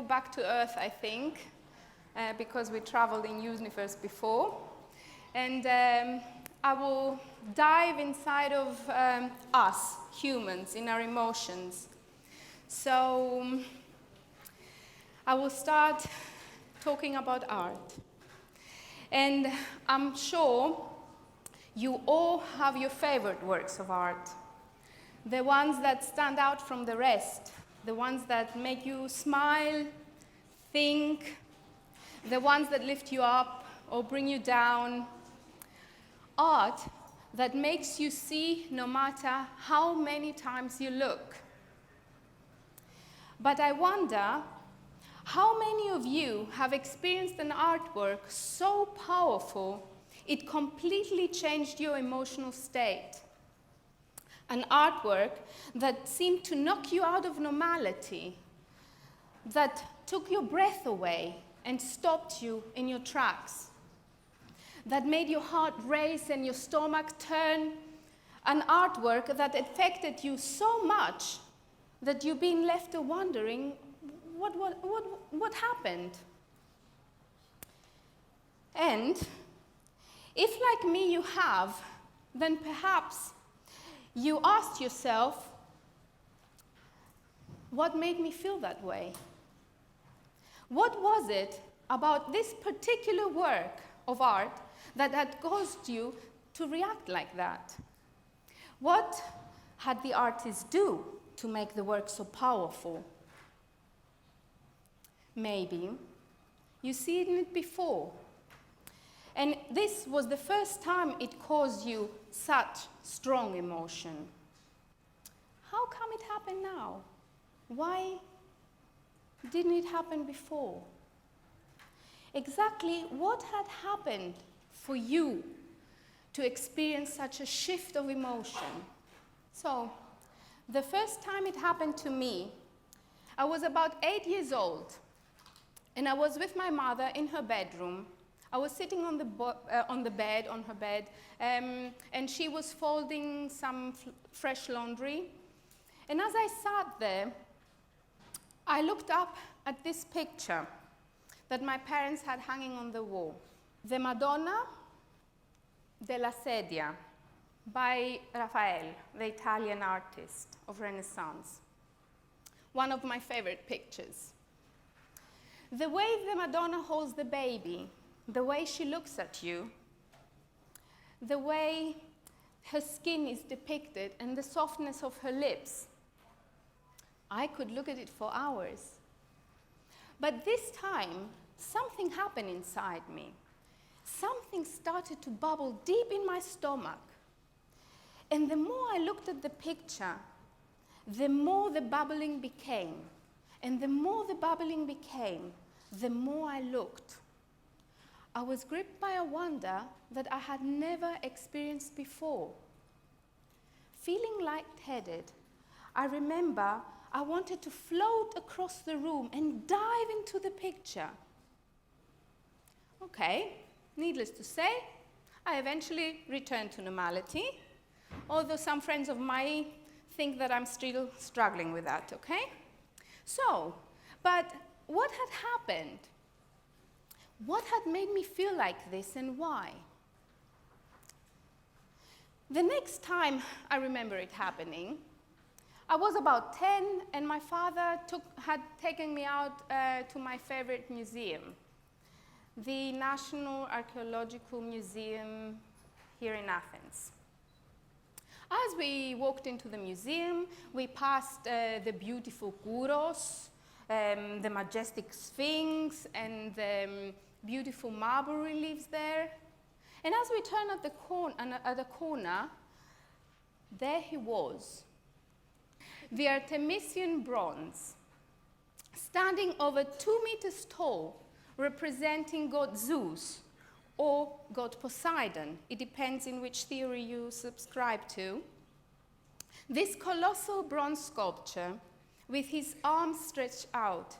back to Earth, I think, because we traveled in universe before. And I will dive inside of us, humans, in our emotions. So I will start talking about art. And I'm sure you all have your favorite works of art. The ones that stand out from the rest, the ones that make you smile, think, the ones that lift you up or bring you down. Art that makes you see no matter how many times you look. But I wonder, how many of you have experienced an artwork so powerful it completely changed your emotional state? An artwork that seemed to knock you out of normality, that took your breath away and stopped you in your tracks, that made your heart race and your stomach turn, an artwork that affected you so much that you've been left wondering, what happened? And if, like me, you have, then perhaps you asked yourself, what made me feel that way? What was it about this particular work of art that had caused you to react like that? What had the artist do to make the work so powerful? Maybe you've seen it before, and this was the first time it caused you such strong emotion. How come it happened now? Why didn't it happen before? Exactly what had happened for you to experience such a shift of emotion? So, the first time it happened to me, I was about 8 years old, and I was with my mother in her bedroom. I was sitting on her bed, and she was folding some fresh laundry. And as I sat there, I looked up at this picture that my parents had hanging on the wall. The Madonna della Sedia by Raphael, the Italian artist of Renaissance. One of my favorite pictures. The way the Madonna holds the baby, the way she looks at you, the way her skin is depicted, and the softness of her lips. I could look at it for hours. But this time, something happened inside me. Something started to bubble deep in my stomach. And the more I looked at the picture, the more the bubbling became. And the more the bubbling became, the more I looked. I was gripped by a wonder that I had never experienced before. Feeling lightheaded, I remember I wanted to float across the room and dive into the picture. Okay, needless to say, I eventually returned to normality, although some friends of mine think that I'm still struggling with that, okay? So, but what had happened? What had made me feel like this, and why? The next time I remember it happening, I was about 10, and my father had taken me out to my favorite museum, the National Archaeological Museum here in Athens. As we walked into the museum, we passed the beautiful Paros, the majestic Sphinx, and the beautiful marble reliefs there. And as we turned at the corner, there he was, the Artemisian bronze, standing over 2 meters tall, representing God Zeus or God Poseidon. It depends in which theory you subscribe to. This colossal bronze sculpture, with his arms stretched out,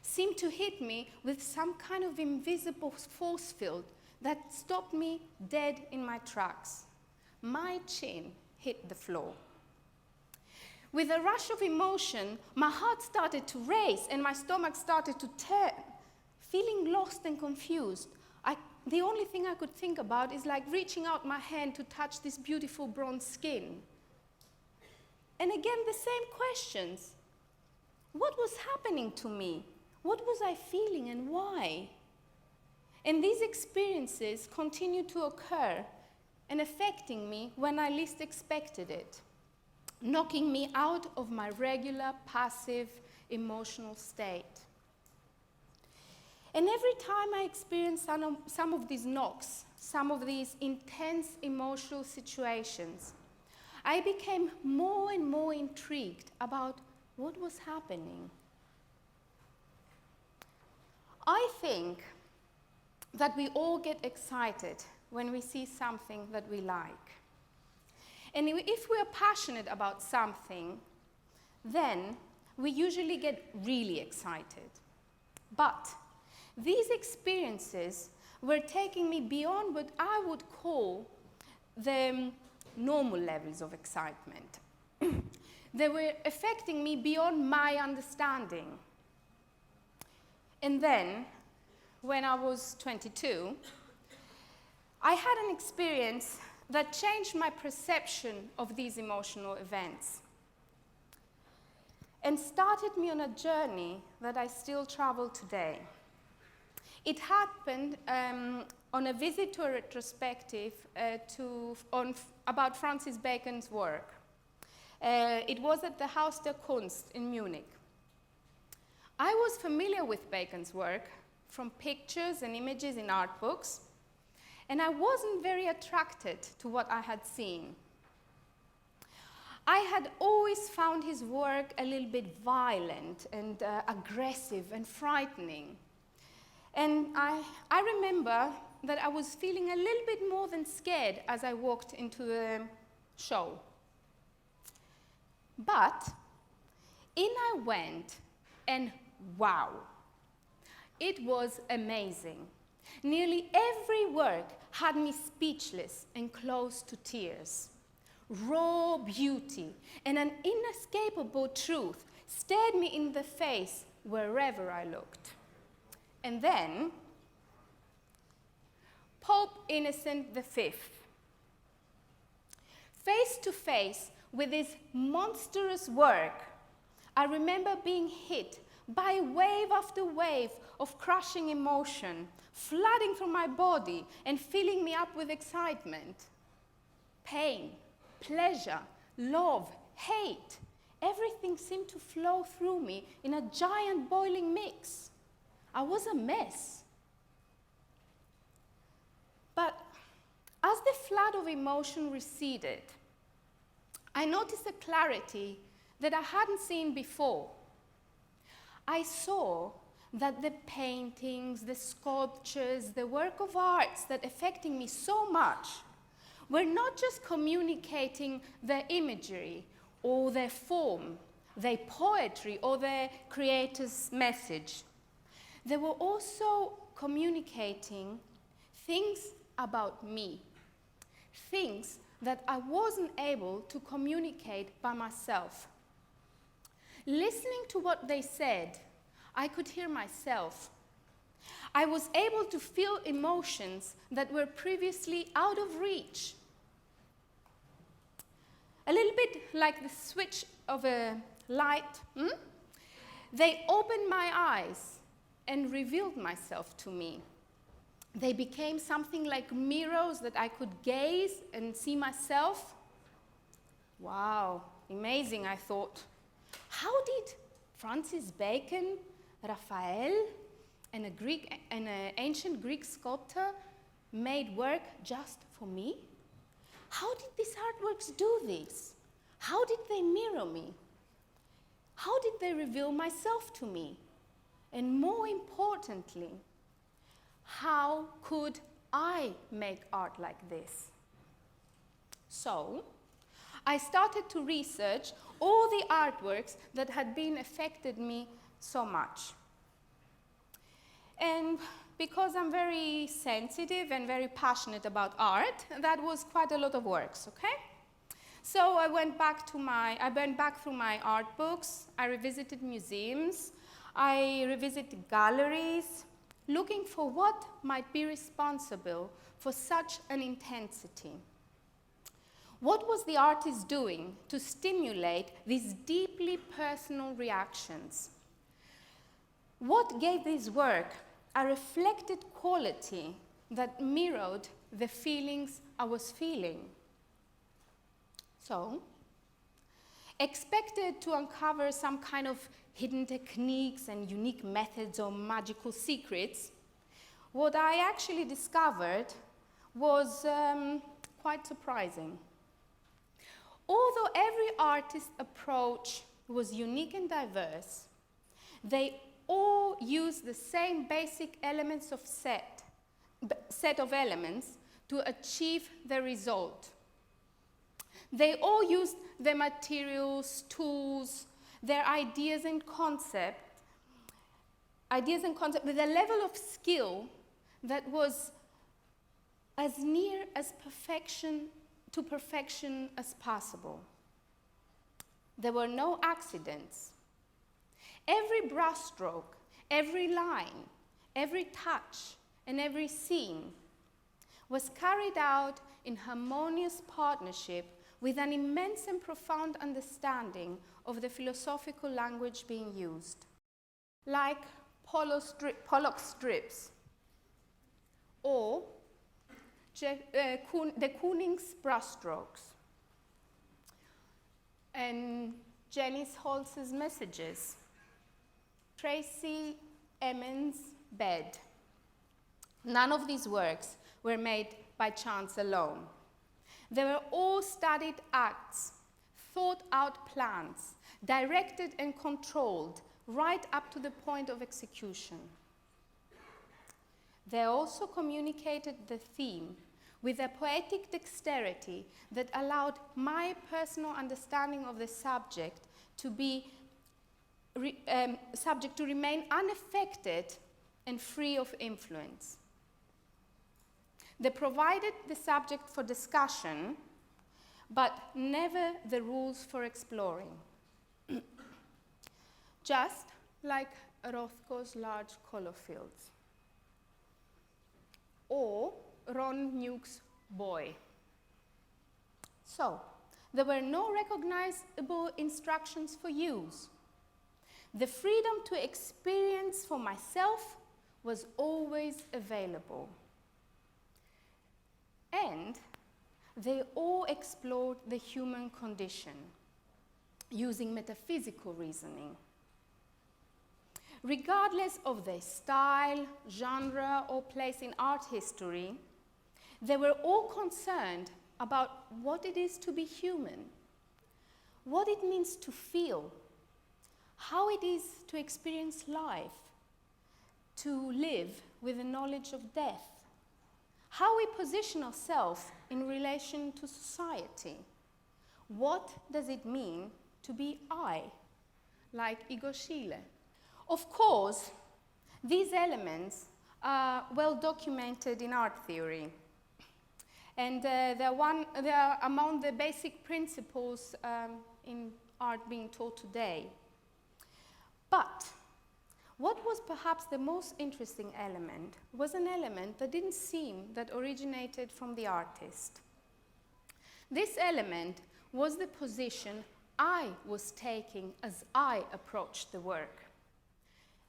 seemed to hit me with some kind of invisible force field that stopped me dead in my tracks. My chin hit the floor. with a rush of emotion, my heart started to race and my stomach started to turn. Feeling lost and confused, the only thing I could think about is like reaching out my hand to touch this beautiful bronze skin. And again, the same questions. What was happening to me? What was I feeling and why? And these experiences continued to occur and affecting me when I least expected it, knocking me out of my regular, passive, emotional state. And every time I experienced some of these knocks, some of these intense emotional situations, I became more and more intrigued about what was happening. I think that we all get excited when we see something that we like. And if we are passionate about something, then we usually get really excited. But these experiences were taking me beyond what I would call the normal levels of excitement. They were affecting me beyond my understanding. And then, when I was 22, I had an experience that changed my perception of these emotional events and started me on a journey that I still travel today. It happened on a visit to a retrospective about Francis Bacon's work. It was at the Haus der Kunst in Munich. I was familiar with Bacon's work from pictures and images in art books, and I wasn't very attracted to what I had seen. I had always found his work a little bit violent and aggressive and frightening. And I remember that I was feeling a little bit more than scared as I walked into the show. But in I went, and wow, it was amazing. Nearly every work had me speechless and close to tears. Raw beauty and an inescapable truth stared me in the face wherever I looked. And then, Pope Innocent V, face to face with this monstrous work, I remember being hit by wave after wave of crushing emotion, flooding through my body and filling me up with excitement. Pain, pleasure, love, hate, everything seemed to flow through me in a giant boiling mix. I was a mess. But as the flood of emotion receded, I noticed a clarity that I hadn't seen before. I saw that the paintings, the sculptures, the work of arts that affected me so much were not just communicating their imagery or their form, their poetry or their creator's message. They were also communicating things about me, things that I wasn't able to communicate by myself. Listening to what they said, I could hear myself. I was able to feel emotions that were previously out of reach. A little bit like the switch of a light. They opened my eyes and revealed myself to me. They became something like mirrors that I could gaze and see myself. Wow, amazing, I thought. How did Francis Bacon, Raphael, and an ancient Greek sculptor made work just for me? How did these artworks do this? How did they mirror me? How did they reveal myself to me? And more importantly, how could I make art like this? So, I started to research all the artworks that had been affected me so much. And because I'm very sensitive and very passionate about art, that was quite a lot of works, okay? So I went back through my art books, I revisited museums, I revisited galleries, looking for what might be responsible for such an intensity. What was the artist doing to stimulate these deeply personal reactions? What gave this work a reflected quality that mirrored the feelings I was feeling? So, expected to uncover some kind of hidden techniques and unique methods or magical secrets, what I actually discovered was quite surprising. Although every artist's approach was unique and diverse, they all used the same basic elements of set of elements to achieve the result. They all used their materials, tools, their ideas and concepts with a level of skill that was as near as perfection as possible. There were no accidents. Every brushstroke, every line, every touch, and every scene was carried out in harmonious partnership with an immense and profound understanding of the philosophical language being used, like Pollock strips, or de Kooning's brushstrokes, and Janice Holz's messages, Tracy Emin's bed. None of these works were made by chance alone. They were all studied acts, thought out plans, directed and controlled right up to the point of execution. They also communicated the theme with a poetic dexterity that allowed my personal understanding of the subject to remain unaffected and free of influence. They provided the subject for discussion, but never the rules for exploring. Just like Rothko's large color fields, or Ron Nuke's boy. So, there were no recognizable instructions for use. The freedom to experience for myself was always available. And they all explored the human condition using metaphysical reasoning. Regardless of their style, genre, or place in art history, they were all concerned about what it is to be human, what it means to feel, how it is to experience life, to live with the knowledge of death, how we position ourselves in relation to society. What does it mean to be I, like Igor Schiele? Of course, these elements are well documented in art theory, and they are among the basic principles in art being taught today. But what was perhaps the most interesting element was an element that didn't seem that originated from the artist. This element was the position I was taking as I approached the work.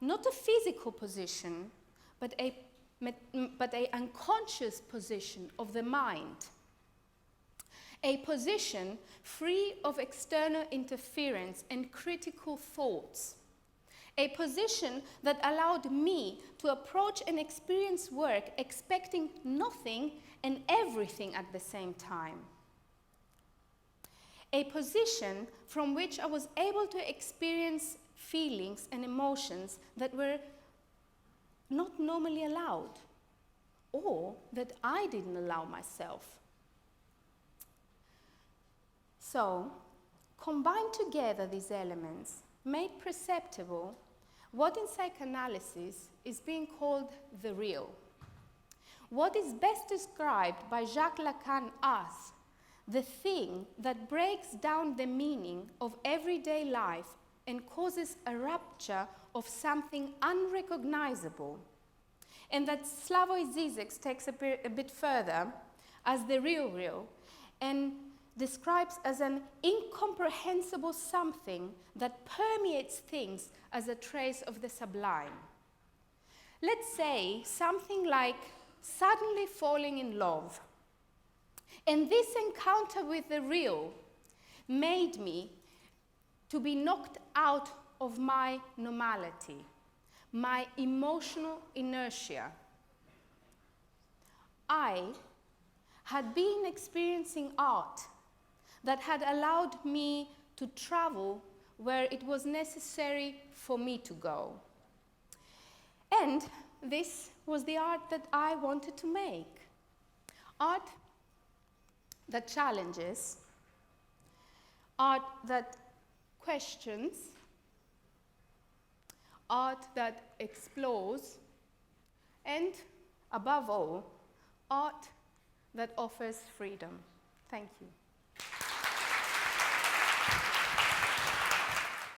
Not a physical position, but a unconscious position of the mind. A position free of external interference and critical thoughts. A position that allowed me to approach and experience work expecting nothing and everything at the same time. A position from which I was able to experience feelings and emotions that were not normally allowed, or that I didn't allow myself. So, combined together these elements made perceptible what in psychoanalysis is being called the real. What is best described by Jacques Lacan as the thing that breaks down the meaning of everyday life and causes a rupture of something unrecognizable, and that Slavoj Žižek takes a bit further as the real, and describes as an incomprehensible something that permeates things as a trace of the sublime. Let's say something like suddenly falling in love. And this encounter with the real made me to be knocked out of my normality, my emotional inertia. I had been experiencing art that had allowed me to travel where it was necessary for me to go. And this was the art that I wanted to make. Art that challenges, art that questions, art that explores, and above all, art that offers freedom. Thank you.